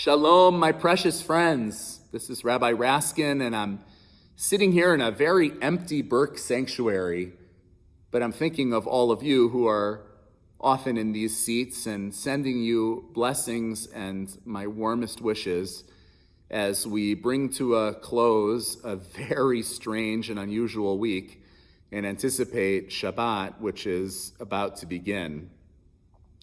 Shalom, my precious friends. This is Rabbi Raskin, and I'm sitting here in a very empty Burke sanctuary, but I'm thinking of all of you who are often in these seats and sending you blessings and my warmest wishes as we bring to a close a very strange and unusual week and anticipate Shabbat, which is about to begin.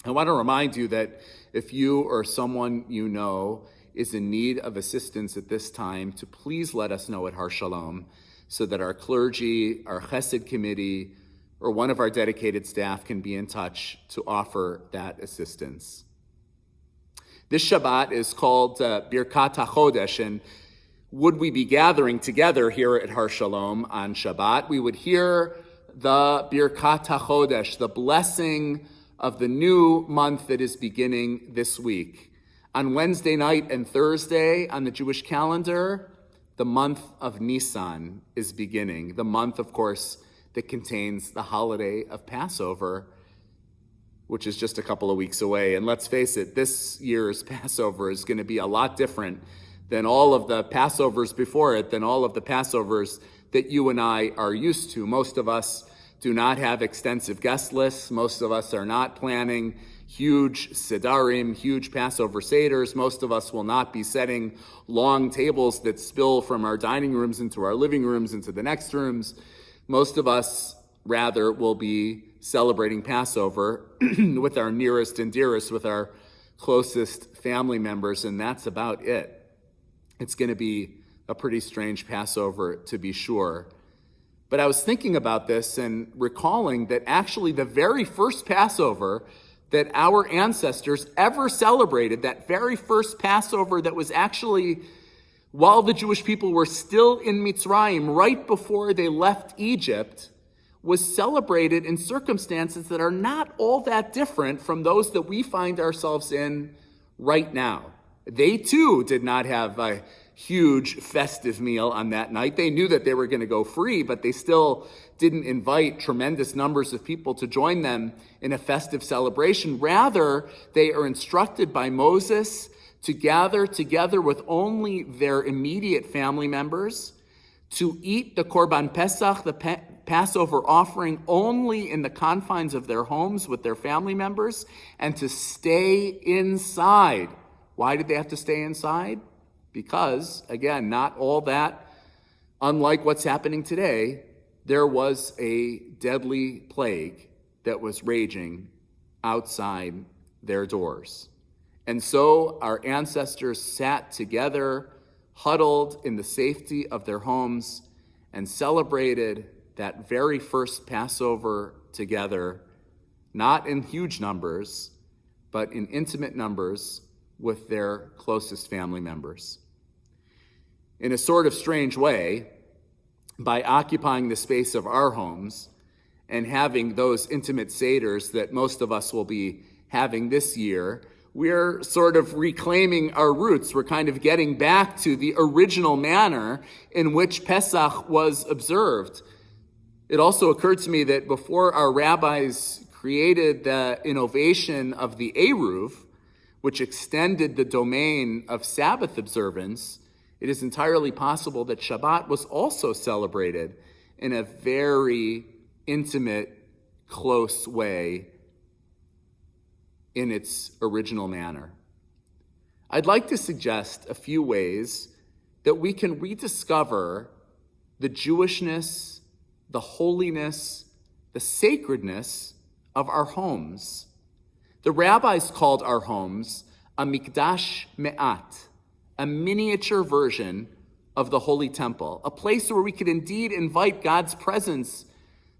I want to remind you that if you or someone you know is in need of assistance at this time, to please let us know at Shalom so that our clergy, our Chesed committee, or one of our dedicated staff can be in touch to offer that assistance. This Shabbat is called Birkat HaChodesh, and would we be gathering together here at Shalom on Shabbat, we would hear the Birkat HaChodesh, the blessing of the new month that is beginning this week. On Wednesday night and Thursday on the Jewish calendar, the month of Nisan is beginning. The month, of course, that contains the holiday of Passover, which is just a couple of weeks away. And let's face it, this year's Passover is going to be a lot different than all of the Passovers before it, than all of the Passovers that you and I are used to. Most of us do not have extensive guest lists. Most of us are not planning huge sedarim, huge Passover seders. Most of us will not be setting long tables that spill from our dining rooms into our living rooms into the next rooms. Most of us, rather, will be celebrating Passover with our nearest and dearest, with our closest family members, and that's about it. It's going to be a pretty strange Passover, to be sure. But I was thinking about this and recalling that actually the very first Passover that our ancestors ever celebrated, that very first Passover that was actually while the Jewish people were still in Mitzrayim, right before they left Egypt, was celebrated in circumstances that are not all that different from those that we find ourselves in right now. They too did not have a huge festive meal on that night. They knew that they were going to go free, but they still didn't invite tremendous numbers of people to join them in a festive celebration. Rather, they are instructed by Moses to gather together with only their immediate family members, to eat the Korban Pesach, the Passover offering, only in the confines of their homes with their family members, and to stay inside. Why did they have to stay inside? Because, again, not all that unlike what's happening today, there was a deadly plague that was raging outside their doors. And so our ancestors sat together, huddled in the safety of their homes, and celebrated that very first Passover together, not in huge numbers, but in intimate numbers with their closest family members. In a sort of strange way, by occupying the space of our homes and having those intimate seders that most of us will be having this year, we're sort of reclaiming our roots. We're kind of getting back to the original manner in which Pesach was observed. It also occurred to me that before our rabbis created the innovation of the Eruv, which extended the domain of Sabbath observance, it is entirely possible that Shabbat was also celebrated in a very intimate, close way in its original manner. I'd like to suggest a few ways that we can rediscover the Jewishness, the holiness, the sacredness of our homes. The rabbis called our homes a mikdash me'at, a miniature version of the Holy Temple, a place where we could indeed invite God's presence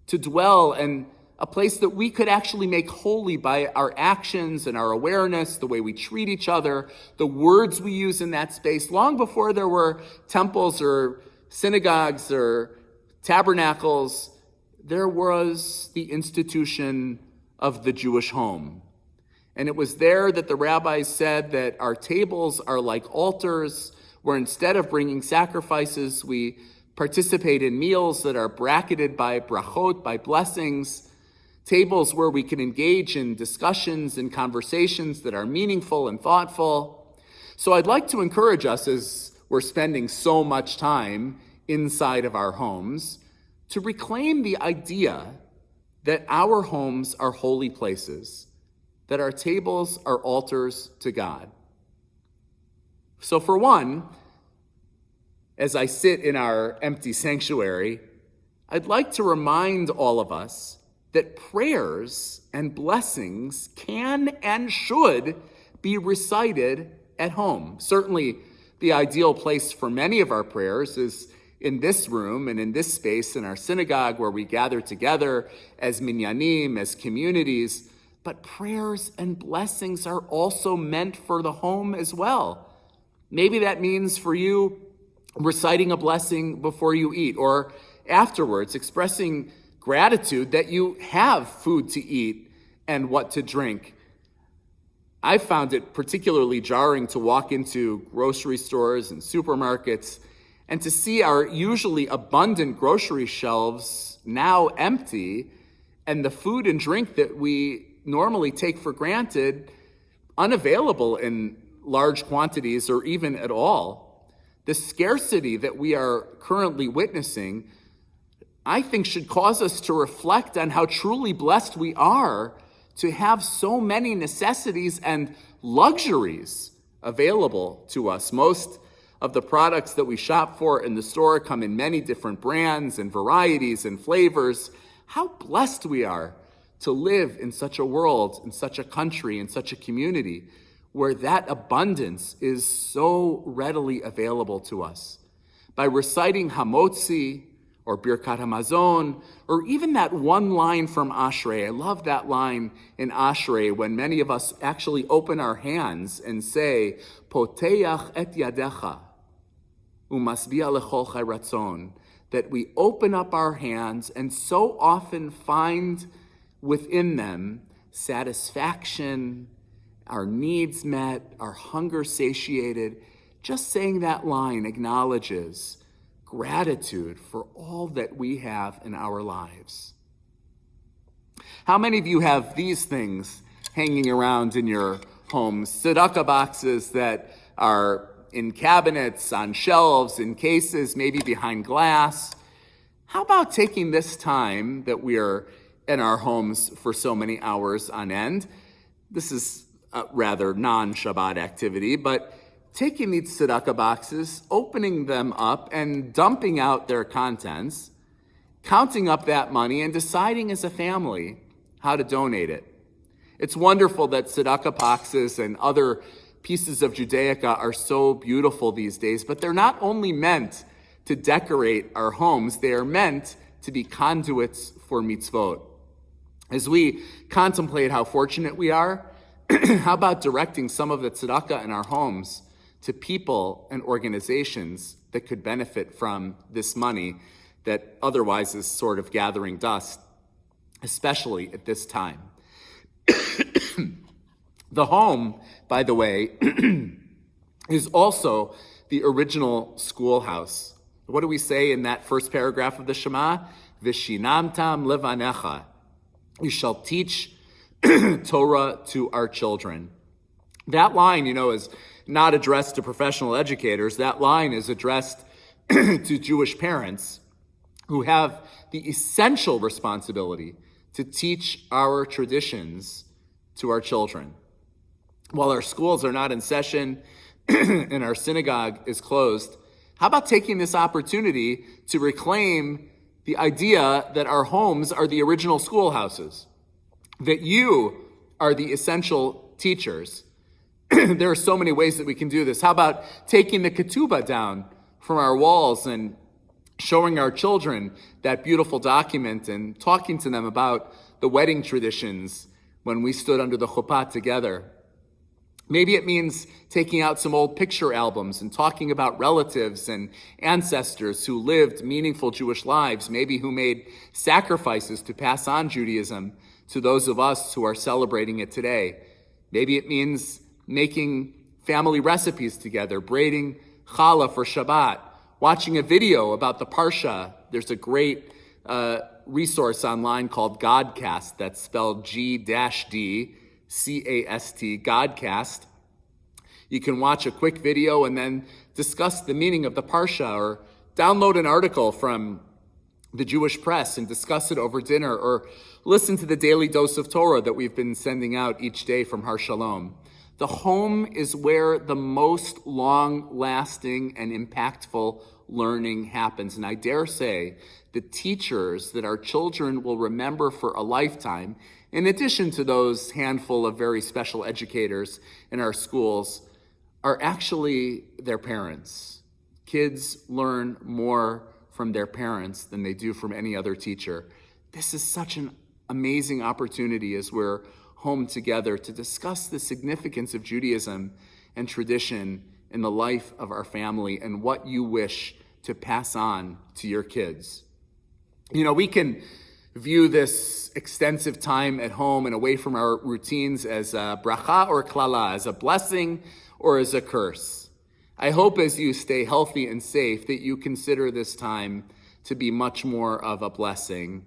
to dwell, and a place that we could actually make holy by our actions and our awareness, the way we treat each other, the words we use in that space. Long before there were temples or synagogues or tabernacles, there was the institution of the Jewish home. And it was there that the rabbis said that our tables are like altars, where instead of bringing sacrifices, we participate in meals that are bracketed by brachot, by blessings, tables where we can engage in discussions and conversations that are meaningful and thoughtful. So I'd like to encourage us, as we're spending so much time inside of our homes, to reclaim the idea that our homes are holy places, that our tables are altars to God. So for one, as I sit in our empty sanctuary, I'd like to remind all of us that prayers and blessings can and should be recited at home. Certainly, the ideal place for many of our prayers is in this room and in this space in our synagogue where we gather together as minyanim, as communities. But prayers and blessings are also meant for the home as well. Maybe that means for you reciting a blessing before you eat, or afterwards expressing gratitude that you have food to eat and what to drink. I found it particularly jarring to walk into grocery stores and supermarkets and to see our usually abundant grocery shelves now empty, and the food and drink that we normally take for granted unavailable in large quantities or even at all. The scarcity that we are currently witnessing, I think, should cause us to reflect on how truly blessed we are to have so many necessities and luxuries available to us. Most of the products that we shop for in the store come in many different brands and varieties and flavors. How blessed we are to live in such a world, in such a country, in such a community where that abundance is so readily available to us. By reciting Hamotzi or Birkat Hamazon, or even that one line from Ashrei. I love that line in Ashrei when many of us actually open our hands and say, Poteach et yadecha, umasbia lechol chai ratzon, that we open up our hands and so often find within them satisfaction, our needs met, our hunger satiated. Just saying that line acknowledges gratitude for all that we have in our lives. How many of you have these things hanging around in your homes? Tzedakah boxes that are in cabinets, on shelves, in cases, maybe behind glass. How about taking this time that we are in our homes for so many hours on end? This is a rather non-Shabbat activity, but taking these tzedakah boxes, opening them up and dumping out their contents, counting up that money and deciding as a family how to donate it. It's wonderful that tzedakah boxes and other pieces of Judaica are so beautiful these days, but they're not only meant to decorate our homes, they are meant to be conduits for mitzvot. As we contemplate how fortunate we are, how about directing some of the tzedakah in our homes to people and organizations that could benefit from this money that otherwise is sort of gathering dust, especially at this time. The home, by the way, is also the original schoolhouse. What do we say in that first paragraph of the Shema? Vishinamtam levanecha. You shall teach Torah to our children. That line, is not addressed to professional educators. That line is addressed to Jewish parents who have the essential responsibility to teach our traditions to our children. While our schools are not in session and our synagogue is closed, how about taking this opportunity to reclaim the idea that our homes are the original schoolhouses, that you are the essential teachers? There are so many ways that we can do this. How about taking the ketubah down from our walls and showing our children that beautiful document and talking to them about the wedding traditions when we stood under the chuppah together? Maybe it means taking out some old picture albums and talking about relatives and ancestors who lived meaningful Jewish lives, maybe who made sacrifices to pass on Judaism to those of us who are celebrating it today. Maybe it means making family recipes together, braiding challah for Shabbat, watching a video about the Parsha. There's a great resource online called Godcast, that's spelled G-D-C-A-S-T, Godcast. You can watch a quick video and then discuss the meaning of the Parsha, or download an article from the Jewish press and discuss it over dinner, or listen to the daily dose of Torah that we've been sending out each day from Har Shalom. The home is where the most long-lasting and impactful learning happens. And I dare say the teachers that our children will remember for a lifetime, in addition to those handful of very special educators in our schools, are actually their parents. Kids learn more from their parents than they do from any other teacher. This is such an amazing opportunity as we're home together to discuss the significance of Judaism and tradition in the life of our family and what you wish to pass on to your kids. You know, we can view this extensive time at home and away from our routines as a bracha or klala, as a blessing or as a curse. I hope as you stay healthy and safe that you consider this time to be much more of a blessing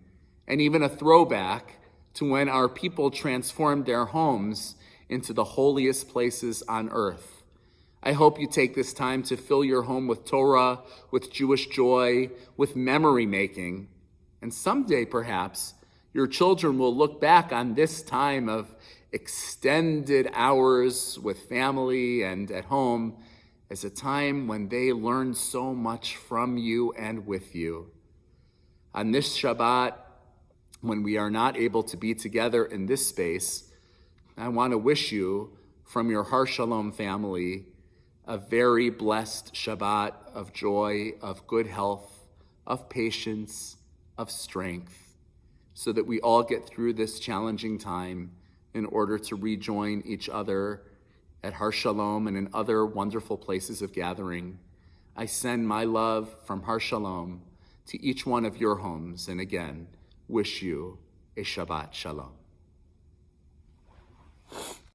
and even a throwback to when our people transformed their homes into the holiest places on earth. I hope you take this time to fill your home with Torah, with Jewish joy, with memory making. And someday, perhaps, your children will look back on this time of extended hours with family and at home as a time when they learned so much from you and with you. On this Shabbat, when we are not able to be together in this space, I want to wish you from your Har Shalom family a very blessed Shabbat of joy, of good health, of patience, of strength, so that we all get through this challenging time in order to rejoin each other at Har Shalom and in other wonderful places of gathering. I send my love from Har Shalom to each one of your homes, and again, wish you a Shabbat Shalom.